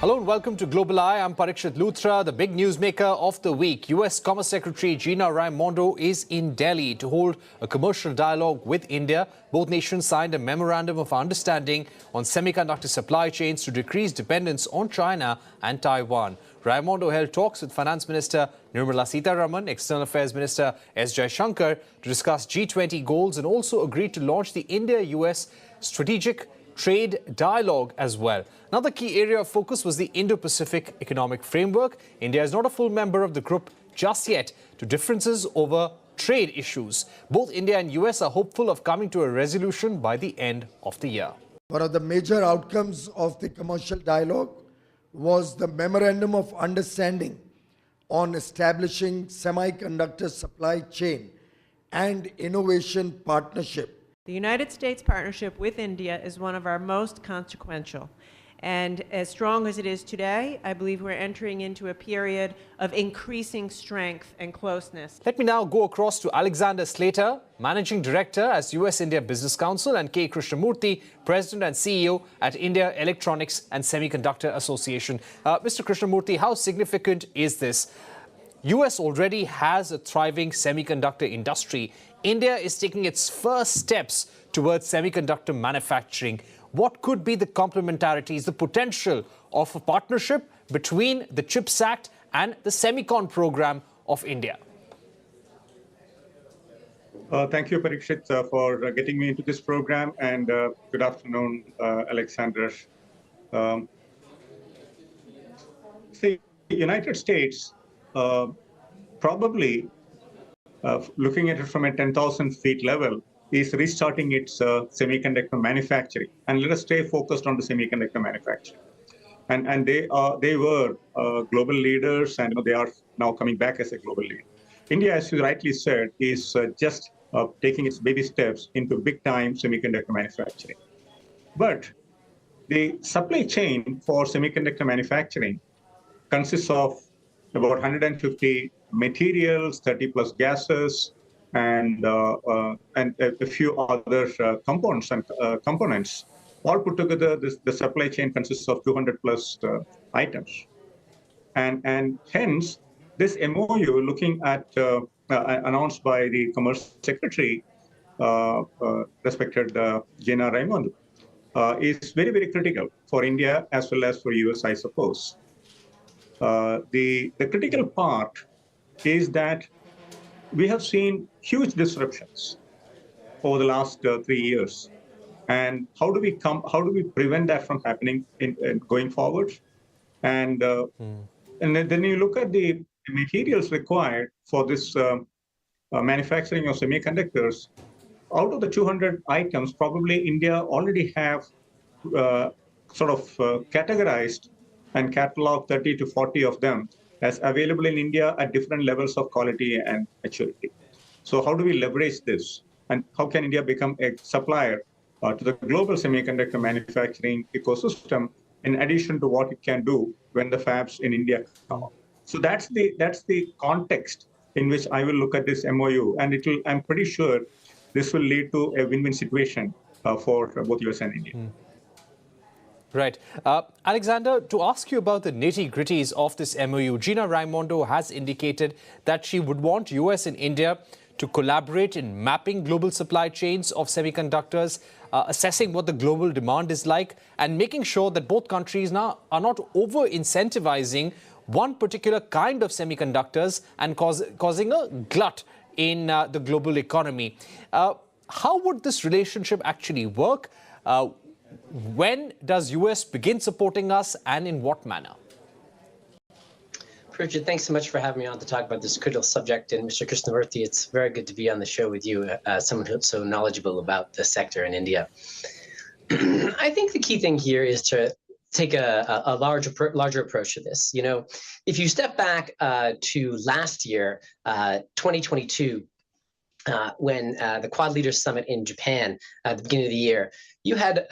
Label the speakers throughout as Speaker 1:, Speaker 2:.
Speaker 1: Hello and welcome to Global Eye. I'm Parikshit Luthra. The big newsmaker of the week, U.S. Commerce Secretary Gina Raimondo is in Delhi to hold a commercial dialogue with India. Both nations signed a memorandum of understanding on semiconductor supply chains to decrease dependence on China and Taiwan. Raimondo held talks with Finance Minister Nirmala Sitharaman, External Affairs Minister S. Jaishankar to discuss G20 goals and also agreed to launch the India-US Strategic Trade Dialogue as well. Another key area of focus was the Indo-Pacific Economic Framework. India is not a full member of the group just yet due to differences over trade issues. Both India and US are hopeful of coming to a resolution by the end of the year.
Speaker 2: One of the major outcomes of the commercial dialogue was the Memorandum of Understanding on establishing semiconductor supply chain and innovation partnership.
Speaker 3: The United States partnership with India is one of our most consequential. And as strong as it is today, I believe we're entering into a period of increasing strength and closeness.
Speaker 1: Let me now go across to Alexander Slater, Managing Director at US-India Business Council, and K Krishna Moorthy, President and CEO at India Electronics and Semiconductor Association. Mr. Krishnamurthy, how significant is this? US already has a thriving semiconductor industry. India is taking its first steps towards semiconductor manufacturing. What could be the complementarities, the potential of a partnership between the CHIPS Act and the Semicon program of India?
Speaker 4: Thank you, Parikshit, for getting me into this program, and good afternoon, Alexander. The United States probably, looking at it from a 10,000 feet level, is restarting its semiconductor manufacturing. And let us stay focused on the semiconductor manufacturing. And they were global leaders, and they are now coming back as a global leader. India, as you rightly said, is just taking its baby steps into big-time semiconductor manufacturing. But the supply chain for semiconductor manufacturing consists of about 150 materials, 30 plus gases, and a few other components. All put together, the supply chain consists of 200 plus items. And hence, this MOU, looking at announced by the Commerce Secretary, respected Gina Raimondo, is very, very critical for India as well as for US, I suppose. The critical part is that we have seen huge disruptions over the last 3 years, and how do we prevent that from happening going forward? And then you look at the materials required for this manufacturing of semiconductors. Out of the 200 items, probably India already have categorized and cataloged 30 to 40 of them as available in India at different levels of quality and maturity. So how do we leverage this? And how can India become a supplier to the global semiconductor manufacturing ecosystem, in addition to what it can do when the fabs in India come up? So that's the context in which I will look at this MOU. And I'm pretty sure this will lead to a win-win situation for both US and India.
Speaker 1: Right. Alexander, to ask you about the nitty-gritties of this MOU, Gina Raimondo has indicated that she would want US and India to collaborate in mapping global supply chains of semiconductors, assessing what the global demand is like, and making sure that both countries now are not over-incentivizing one particular kind of semiconductors and causing a glut in the global economy. How would this relationship actually work? When does US begin supporting us, and in what manner?
Speaker 5: Parikshit, thanks so much for having me on to talk about this critical subject. And Mr. Krishnamurthy, it's very good to be on the show with you, someone who's so knowledgeable about the sector in India. I think the key thing here is to take a larger approach to this. You know, if you step back to last year, 2022, when the Quad Leaders Summit in Japan at the beginning of the year, you had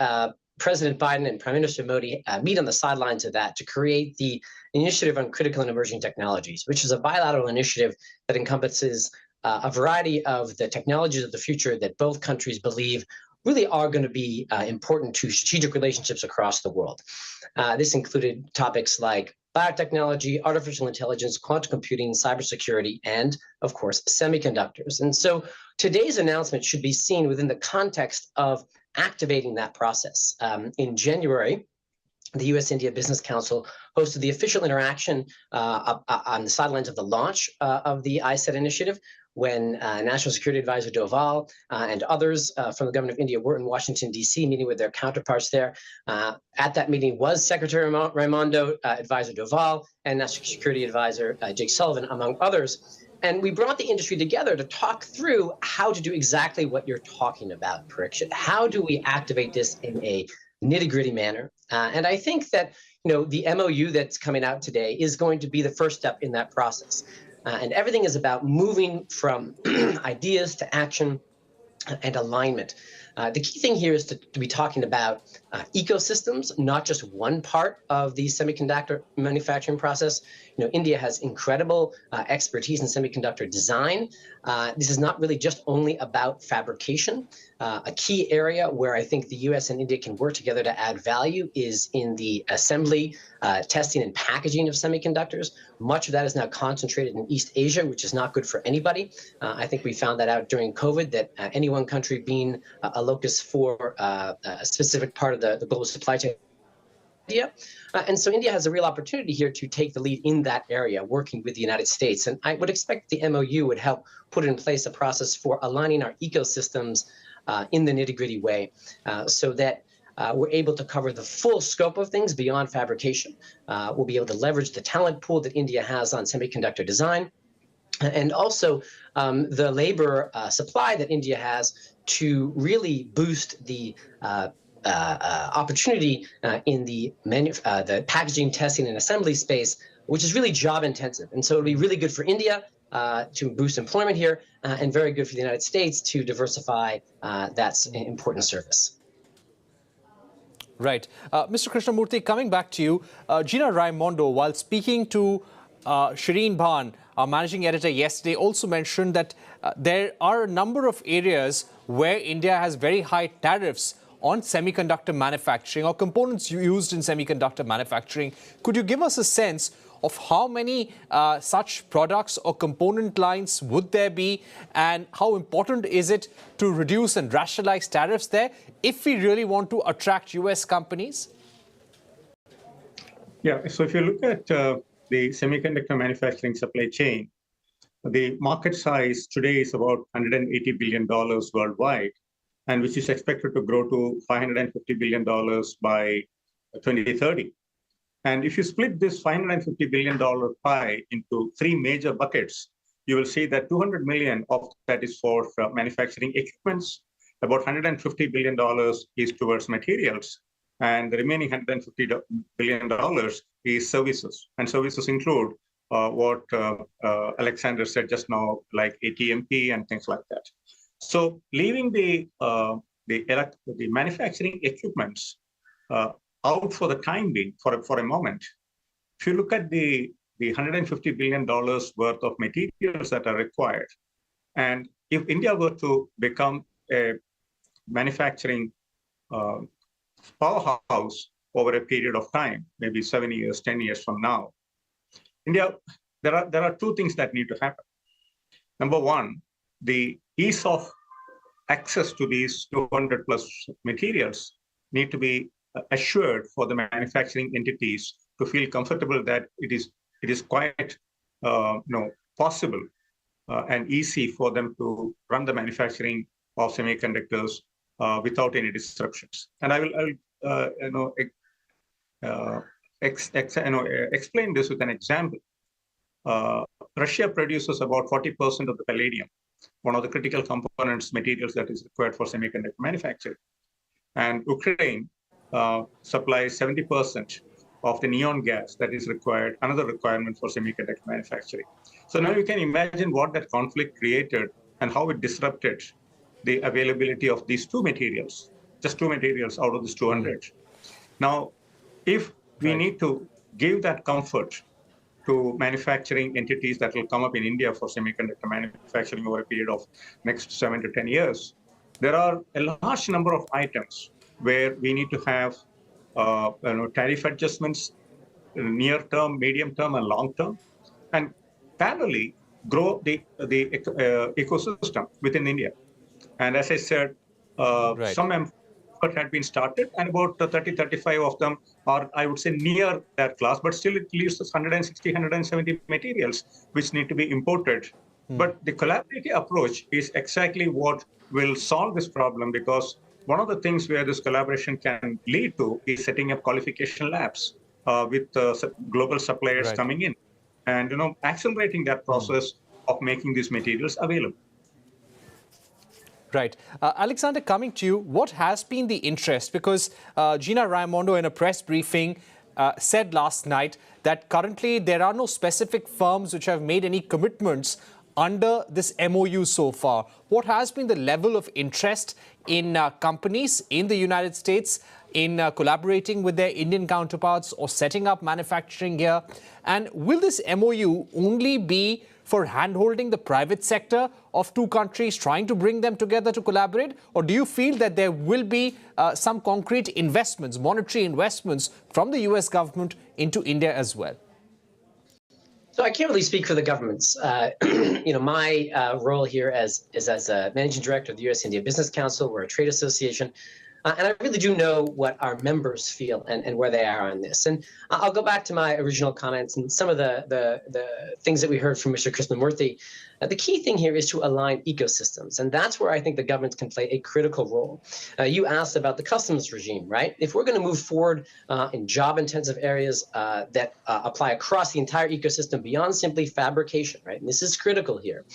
Speaker 5: President Biden and Prime Minister Modi meet on the sidelines of that to create the Initiative on Critical and Emerging Technologies, which is a bilateral initiative that encompasses a variety of the technologies of the future that both countries believe really are going to be important to strategic relationships across the world. This included topics like biotechnology, artificial intelligence, quantum computing, cybersecurity, and of course, semiconductors. And so today's announcement should be seen within the context of activating that process. In January, the U.S.-India Business Council hosted the official interaction on the sidelines of the launch of the ISET initiative, when National Security Advisor Doval and others from the government of India were in Washington, D.C., meeting with their counterparts there. At that meeting was Secretary Raimondo, Advisor Doval, and National Security Advisor Jake Sullivan, among others. And we brought the industry together to talk through how to do exactly what you're talking about, Parikshit. How do we activate this in a nitty-gritty manner? And I think that the MOU that's coming out today is going to be the first step in that process. And everything is about moving from ideas to action and alignment. The key thing here is to be talking about ecosystems, not just one part of the semiconductor manufacturing process. India has incredible expertise in semiconductor design. This is not really just only about fabrication. A key area where I think the US and India can work together to add value is in the assembly, testing, and packaging of semiconductors. Much of that is now concentrated in East Asia, which is not good for anybody. I think we found that out during COVID, that any one country being a locus for a specific part of the global supply chain. India. And so India has a real opportunity here to take the lead in that area, working with the United States. And I would expect the MOU would help put in place a process for aligning our ecosystems in the nitty-gritty way, so that we're able to cover the full scope of things beyond fabrication. We'll be able to leverage the talent pool that India has on semiconductor design, and also the labor supply that India has to really boost the opportunity in the packaging, testing, and assembly space, which is really job intensive. And so it'll be really good for India to boost employment here, and very good for the United States to diversify that important service.
Speaker 1: Right. Mr. Krishna Moorthy, coming back to you, Gina Raimondo, while speaking to Shireen Bhan, our managing editor, yesterday, also mentioned that there are a number of areas where India has very high tariffs on semiconductor manufacturing or components used in semiconductor manufacturing. Could you give us a sense of how many such products or component lines would there be, and how important is it to reduce and rationalize tariffs there if we really want to attract US companies?
Speaker 4: Yeah, so if you look at the semiconductor manufacturing supply chain, the market size today is about $180 billion worldwide, and which is expected to grow to $550 billion by 2030. And if you split this $550 billion pie into three major buckets, you will see that $200 million of that is for manufacturing equipments, about $150 billion is towards materials, and the remaining $150 billion is services. And services include what Alexander said just now, like ATMP and things like that. So leaving the manufacturing equipments out for the time being, for a moment, if you look at the $150 billion worth of materials that are required, and if India were to become a manufacturing powerhouse over a period of time, maybe 7 years, 10 years from now, India, there are two things that need to happen. Number one, the ease of access to these 200 plus materials need to be assured for the manufacturing entities to feel comfortable that it is quite possible and easy for them to run the manufacturing of semiconductors without any disruptions. And I will explain this with an example. Russia produces about 40% of the palladium, one of the critical components, materials that is required for semiconductor manufacturing. And Ukraine supplies 70% of the neon gas that is required, another requirement for semiconductor manufacturing. So now you can imagine what that conflict created and how it disrupted the availability of these two materials, just two materials out of this 200. Now, if we need to give that comfort to manufacturing entities that will come up in India for semiconductor manufacturing over a period of next 7 to 10 years, there are a large number of items where we need to have tariff adjustments, near term, medium term, and long term, and parallelly grow the ecosystem within India. And as I said,
Speaker 1: Right.
Speaker 4: some effort had been started, and about 30, 35 of them are, I would say, near that class, but still it leaves us 160, 170 materials which need to be imported. But the collaborative approach is exactly what will solve this problem, because one of the things where this collaboration can lead to is setting up qualification labs with global suppliers
Speaker 1: Right.
Speaker 4: coming in, and accelerating that process of making these materials available.
Speaker 1: Right. Alexander, coming to you, what has been the interest? Because Gina Raimondo, in a press briefing, said last night that currently there are no specific firms which have made any commitments under this MOU so far. What has been the level of interest in companies in the United States in collaborating with their Indian counterparts or setting up manufacturing here? And will this MOU only be for handholding the private sector of two countries, trying to bring them together to collaborate? Or do you feel that there will be some concrete investments, monetary investments from the US government into India as well?
Speaker 5: So I can't really speak for the governments. My role here is as a managing director of the U.S.-India Business Council. We're a trade association. And I really do know what our members feel and where they are on this. And I'll go back to my original comments and some of the things that we heard from Mr. Krishna Moorthy. The key thing here is to align ecosystems, and that's where I think the governments can play a critical role. You asked about the customs regime, right? If we're going to move forward in job-intensive areas that apply across the entire ecosystem beyond simply fabrication, right? And this is critical here.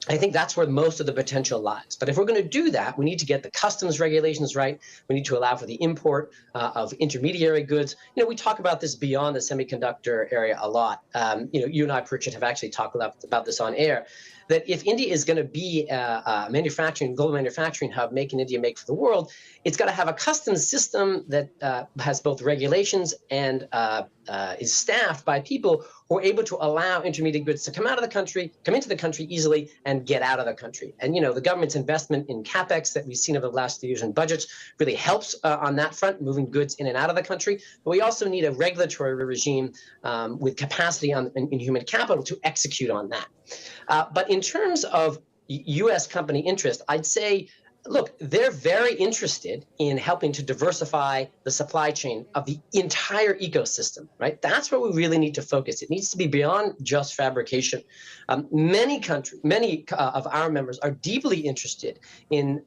Speaker 5: I think that's where most of the potential lies. But if we're going to do that, we need to get the customs regulations right. We need to allow for the import of intermediary goods. We talk about this beyond the semiconductor area a lot. You and I, Pritchett, have actually talked about this on air, that if India is going to be a global manufacturing hub, make in India, make for the world, it's got to have a customs system that has both regulations and is staffed by people who are able to allow intermediate goods to come into the country easily and get out of the country. And, the government's investment in CapEx that we've seen over the last 2 years in budgets really helps on that front, moving goods in and out of the country. But we also need a regulatory regime with capacity in human capital to execute on that. But in terms of U.S. company interest, I'd say, look, they're very interested in helping to diversify the supply chain of the entire ecosystem, right? That's where we really need to focus. It needs to be beyond just fabrication. Many of our members are deeply interested in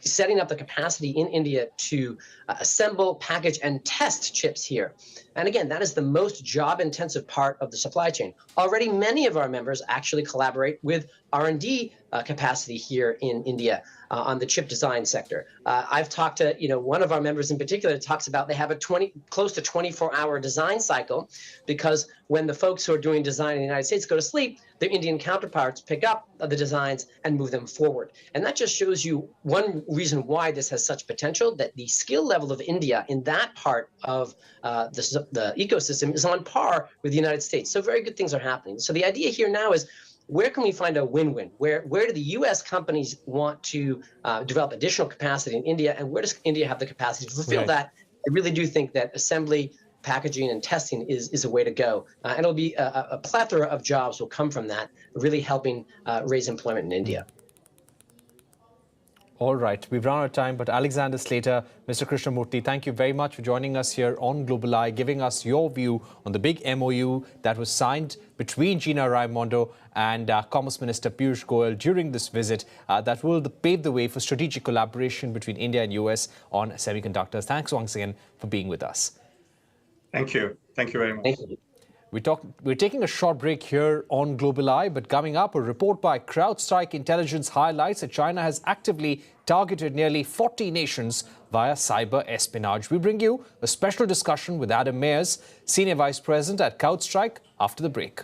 Speaker 5: setting up the capacity in India to assemble, package, and test chips here. And again, that is the most job-intensive part of the supply chain. Already, many of our members actually collaborate with R&D capacity here in India on the chip design sector. I've talked to, one of our members in particular talks about they have a close to 24-hour design cycle, because when the folks who are doing design in the United States go to sleep, their Indian counterparts pick up the designs and move them forward. And that just shows you one reason why this has such potential, that the skill level of India in that part of the ecosystem is on par with the United States. So very good things are happening. So the idea here now is, where can we find a win-win? Where do the U.S. companies want to develop additional capacity in India, and where does India have the capacity to fulfill that? I really do think that assembly, packaging, and testing is a way to go. And it'll be a plethora of jobs will come from that, really helping raise employment in India.
Speaker 1: All right, we've run out of time, but Alexander, Slater, Mr. Krishna Moorthy, thank you very much for joining us here on Global Eye, giving us your view on the big MOU that was signed between Gina Raimondo and Commerce Minister Piyush Goyal during this visit that will pave the way for strategic collaboration between India and US on semiconductors. Thanks once again for being with us.
Speaker 4: Thank you. Thank you very much.
Speaker 5: Thank you.
Speaker 1: We're taking a short break here on Global Eye, but coming up, a report by CrowdStrike Intelligence highlights that China has actively targeted nearly 40 nations via cyber espionage. We bring you a special discussion with Adam Mayers, Senior Vice President at CrowdStrike, after the break.